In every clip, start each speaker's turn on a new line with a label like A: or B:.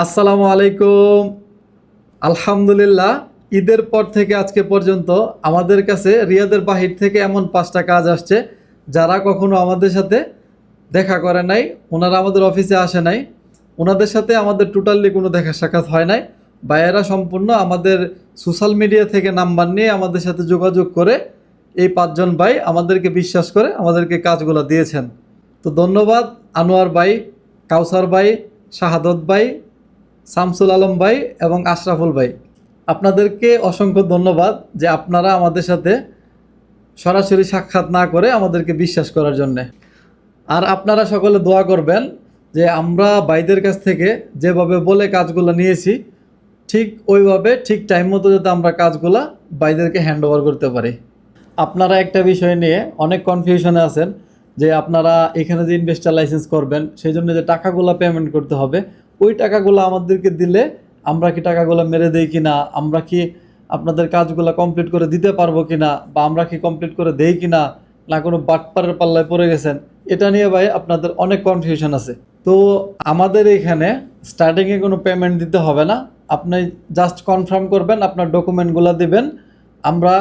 A: আসসালামু আলাইকুম। আলহামদুলিল্লাহ, ঈদের পর থেকে আজকে পর্যন্ত আমাদের কাছে রিয়াদের বাহির থেকে এমন 5টা কাজ আসছে যারা কখনো আমাদের সাথে দেখা করে নাই, ওনারা আমাদের অফিসে আসে নাই, ওনাদের সাথে আমাদের টোটালি কোনো দেখা সাক্ষাৎ হয় নাই। ভাইয়েরা সম্পূর্ণ আমাদের সোশ্যাল মিডিয়া থেকে নাম্বার নিয়ে আমাদের সাথে যোগাযোগ করে এই 5জন ভাই আমাদেরকে বিশ্বাস করে আমাদেরকে কাজগুলো দিয়েছেন। তো ধন্যবাদ আনোয়ার ভাই, কাউসার ভাই, শাহাদত ভাই, শামসুল আলম ভাই এবং আশরাফুল ভাই। আপনাদেরকে অসংখ্য ধন্যবাদ যে আপনারা আমাদের সাথে সরাসরি সাক্ষাৎ না করে আমাদেরকে বিশ্বাস করার জন্যে। আর আপনারা সকলে দোয়া করবেন যে আমরা ভাইদের কাছ থেকে যেভাবে বলে কাজগুলো নিয়েছি ঠিক ওইভাবে ঠিক টাইম মতো যাতে আমরা কাজগুলো ভাইদেরকে হ্যান্ড ওভার করতে পারি। আপনারা একটা বিষয় নিয়ে অনেক কনফিউশনে আছেন যে আপনারা এখানে যে ইনভেস্টার লাইসেন্স করবেন সেই জন্য যে টাকাগুলো পেমেন্ট করতে হবে, ওই টাকাগুলো আমাদেরকে দিলে আমরা কি টাকাগুলো মেরে দেই কিনা, আমরা কি আপনাদের কাজগুলো কমপ্লিট করে দিতে পারবো কিনা, বা আমরা কি কমপ্লিট করে দেই কিনা, না কোনো বাটপারের পাল্লায় পড়ে গেছেন, এটা নিয়ে ভাই আপনাদের অনেক কনফিউশন আছে। তো আমাদের এখানে স্টার্টিংয়ে কোনো পেমেন্ট দিতে হবে না, আপনি জাস্ট কনফার্ম করবেন, আপনার ডকুমেন্টগুলো দিবেন, আমরা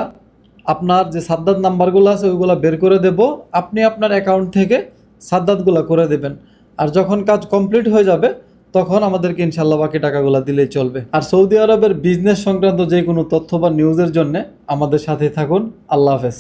A: আপনার যে সাদ্দাত নাম্বারগুলো আছে ওইগুলো বের করে দেব, আপনি আপনার অ্যাকাউন্ট থেকে সাদ্দাতগুলো করে দেবেন। আর যখন কাজ কমপ্লিট হয়ে যাবে তখন আমাদেরকে ইনশাল্লাহ বাকি টাকাগুলো দিলেই চলবে। আর সৌদি আরবের বিজনেস সংক্রান্ত যে কোনো তথ্য বা নিউজের জন্য আমাদের সাথেই থাকুন। আল্লাহ হাফেজ।